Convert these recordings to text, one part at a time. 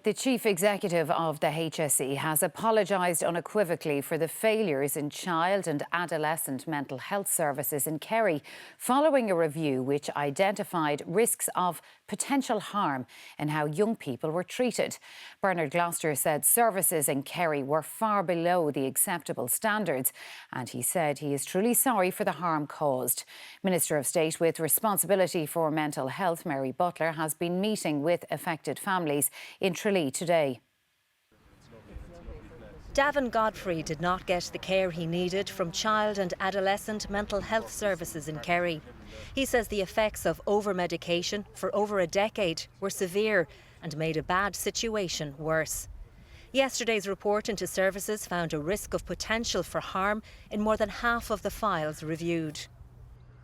The Chief Executive of the HSE has apologised unequivocally for the failures in child and adolescent mental health services in Kerry, following a review which identified risks of potential harm in how young people were treated. Bernard Gloster said services in Kerry were far below the acceptable standards, and he said he is truly sorry for the harm caused. Minister of State with responsibility for mental health, Mary Butler, has been meeting with affected families in today. Davin Godfrey did not get the care he needed from child and adolescent mental health services in Kerry. He says the effects of over-medication for over a decade were severe and made a bad situation worse. Yesterday's report into services found a risk of potential for harm in more than half of the files reviewed.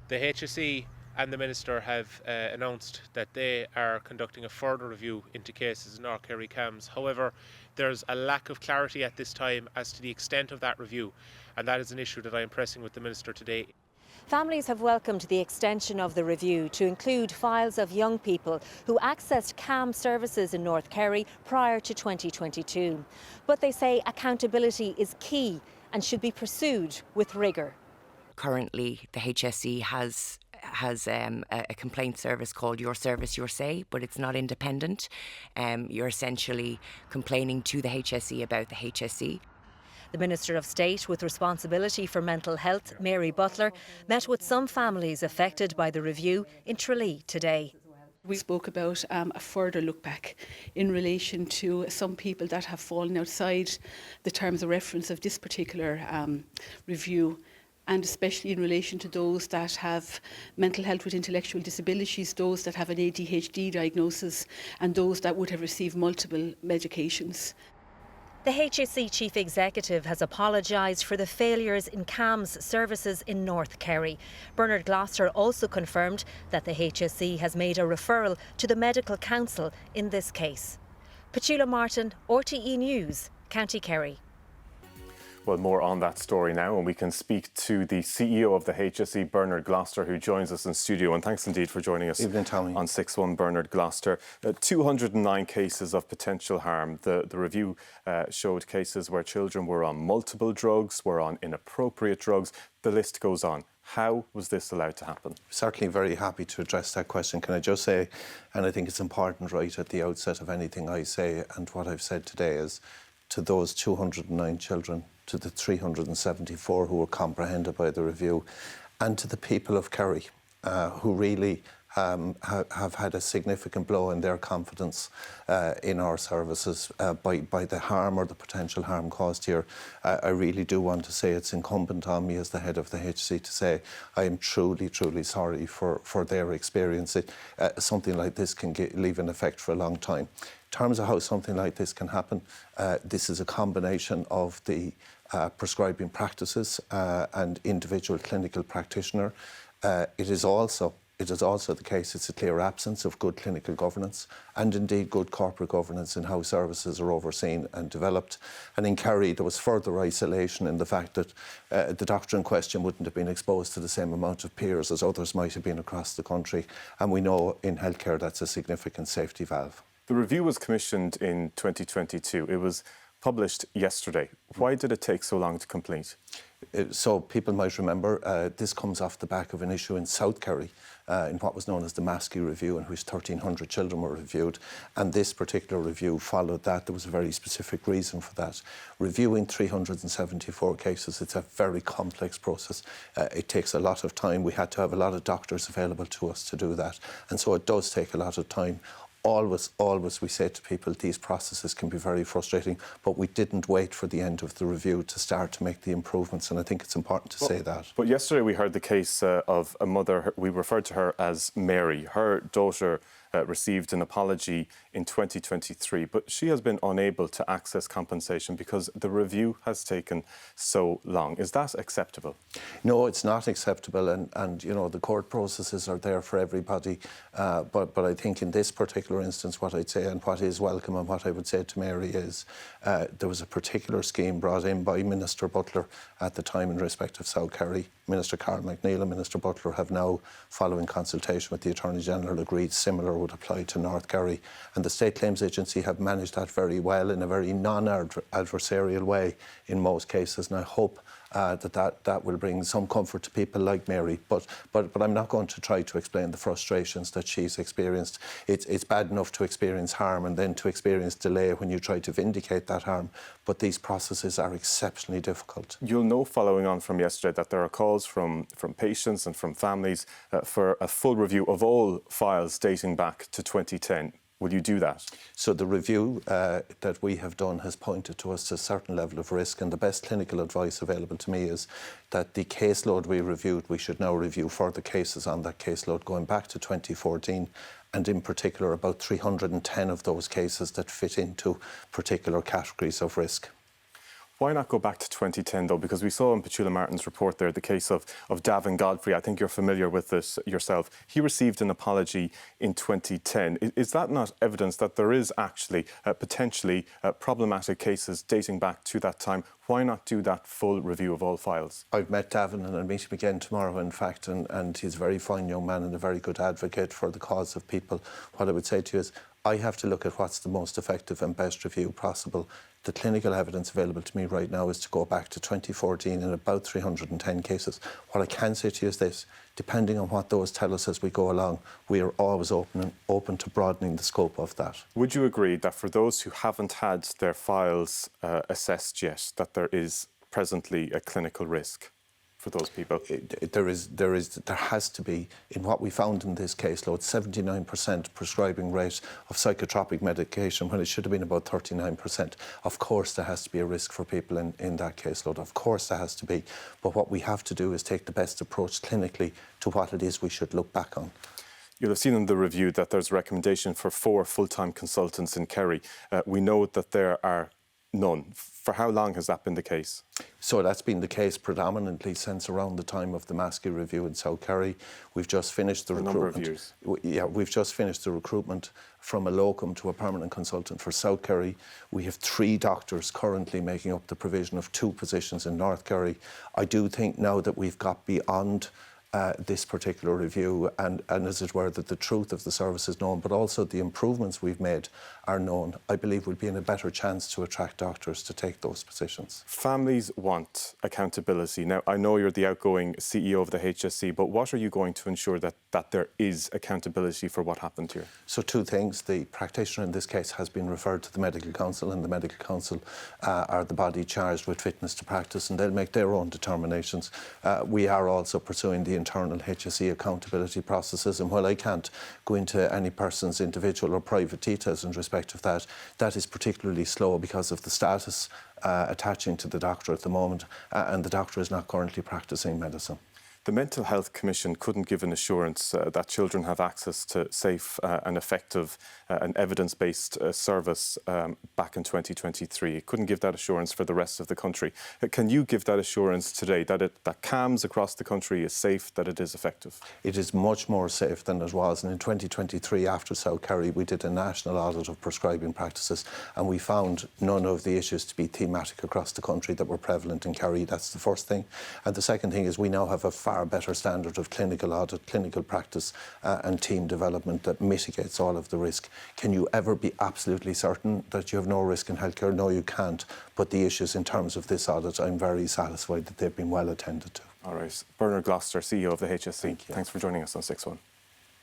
The HSE and the Minister have announced that they are conducting a further review into cases in our Kerry CAMHs. However, there's a lack of clarity at this time as to the extent of that review, and that is an issue that I am pressing with the Minister today. Families have welcomed the extension of the review to include files of young people who accessed CAM services in North Kerry prior to 2022. But they say accountability is key and should be pursued with rigour. Currently, the HSE has a complaint service called Your Service, Your Say, but it's not independent. You're essentially complaining to the HSE about the HSE. The Minister of State with responsibility for mental health, Mary Butler, met with some families affected by the review in Tralee today. We spoke about a further look back in relation to some people that have fallen outside the terms of reference of this particular review, and especially in relation to those that have mental health with intellectual disabilities, those that have an ADHD diagnosis, and those that would have received multiple medications. The HSE Chief Executive has apologised for the failures in CAMHs services in North Kerry. Bernard Gloster also confirmed that the HSE has made a referral to the Medical Council in this case. Petula Martin, RTE News, County Kerry. Well, more on that story now, and we can speak to the CEO of the HSE, Bernard Gloster, who joins us in studio. And thanks indeed for joining us. Evening, Tommy. On 6-1, Bernard Gloster. 209 cases of potential harm. The review showed cases where children were on multiple drugs, were on inappropriate drugs. The list goes on. How was this allowed to happen? Certainly very happy to address that question. Can I just say, and I think it's important right at the outset of anything I say, and what I've said today is, to those 209 children, to the 374 who were comprehended by the review, and to the people of Kerry who really have had a significant blow in their confidence in our services by the harm or the potential harm caused here. I really do want to say it's incumbent on me as the head of the HSE to say I am truly, truly sorry for their experience. Something like this can leave an effect for a long time. In terms of how something like this can happen, this is a combination of the prescribing practices and individual clinical practitioner. It is also the case it's a clear absence of good clinical governance and indeed good corporate governance in how services are overseen and developed. And in Kerry there was further isolation in the fact that the doctor in question wouldn't have been exposed to the same amount of peers as others might have been across the country. And we know in healthcare that's a significant safety valve. The review was commissioned in 2022. It was published yesterday. Why did it take so long to complete? So people might remember this comes off the back of an issue in South Kerry in what was known as the Maskey Review, in which 1,300 children were reviewed, and this particular review followed that. There was a very specific reason for that. Reviewing 374 cases, it's a very complex process. It takes a lot of time. We had to have a lot of doctors available to us to do that, and so it does take a lot of time. Always we say to people these processes can be very frustrating, but we didn't wait for the end of the review to start to make the improvements, and I think it's important to say that. But yesterday we heard the case of a mother. We referred to her as Mary. Her daughter received an apology in 2023, but she has been unable to access compensation because the review has taken so long. Is that acceptable? No, it's not acceptable, and you know the court processes are there for everybody, but I think in this particular instance what I'd say and what is welcome and what I would say to Mary is there was a particular scheme brought in by Minister Butler at the time in respect of South Kerry. Minister Carl McNeill and Minister Butler have now, following consultation with the Attorney General, agreed similar would apply to North Kerry. And the State Claims Agency have managed that very well in a very non-adversarial way in most cases, and I hope that will bring some comfort to people like Mary. But I'm not going to try to explain the frustrations that she's experienced. It's bad enough to experience harm and then to experience delay when you try to vindicate that harm. But these processes are exceptionally difficult. You'll know, following on from yesterday, that there are calls from patients and from families for a full review of all files dating back to 2010. Will you do that? So the review that we have done has pointed to us to a certain level of risk, and the best clinical advice available to me is that the caseload we reviewed, we should now review further cases on that caseload going back to 2014, and in particular about 310 of those cases that fit into particular categories of risk. Why not go back to 2010, though? Because we saw in Petula Martin's report there the case of Davin Godfrey. I think you're familiar with this yourself. He received an apology in 2010. Is that not evidence that there is actually potentially problematic cases dating back to that time? Why not do that full review of all files? I've met Davin and I'll meet him again tomorrow, in fact, and he's a very fine young man and a very good advocate for the cause of people. What I would say to you is I have to look at what's the most effective and best review possible. The clinical evidence available to me right now is to go back to 2014 in about 310 cases. What I can say to you is this: depending on what those tell us as we go along, we are always open to broadening the scope of that. Would you agree that for those who haven't had their files assessed yet, that there is presently a clinical risk for those people? There has to be. In what we found in this caseload, 79% prescribing rate of psychotropic medication when it should have been about 39%. Of course there has to be a risk for people in that caseload. Of course there has to be. But what we have to do is take the best approach clinically to what it is we should look back on. You'll have seen in the review that there's a recommendation for 4 full-time consultants in Kerry. We know that there are none. For how long has that been the case? So that's been the case predominantly since around the time of the Maskey review in South Kerry. We've just finished the recruitment. A number of years. Yeah, we've just finished the recruitment from a locum to a permanent consultant for South Kerry. We have 3 doctors currently making up the provision of 2 positions in North Kerry. I do think now that we've got beyond this particular review and as it were that the truth of the service is known, but also the improvements we've made are known, I believe we'll be in a better chance to attract doctors to take those positions. Families want accountability. Now, I know you're the outgoing CEO of the HSE, but what are you going to ensure that there is accountability for what happened here? So 2 things. The practitioner in this case has been referred to the Medical Council, and the Medical Council are the body charged with fitness to practice, and they'll make their own determinations. We are also pursuing the internal HSE accountability processes, and while I can't go into any person's individual or private details in respect of that, that is particularly slow because of the status attaching to the doctor at the moment, and the doctor is not currently practising medicine. The Mental Health Commission couldn't give an assurance that children have access to safe and effective and evidence-based service back in 2023. It couldn't give that assurance for the rest of the country. Can you give that assurance today that CAMHs across the country is safe, that it is effective? It is much more safe than it was. And in 2023, after South Kerry, we did a national audit of prescribing practices, and we found none of the issues to be thematic across the country that were prevalent in Kerry. That's the first thing. And the second thing is we now have a far better standard of clinical audit, clinical practice and team development that mitigates all of the risk. Can you ever be absolutely certain that you have no risk in healthcare? No, you can't. But the issues in terms of this audit, I'm very satisfied that they've been well attended to. All right. Bernard Gloster, CEO of the HSE. Thank you. Thanks for joining us on 6-1.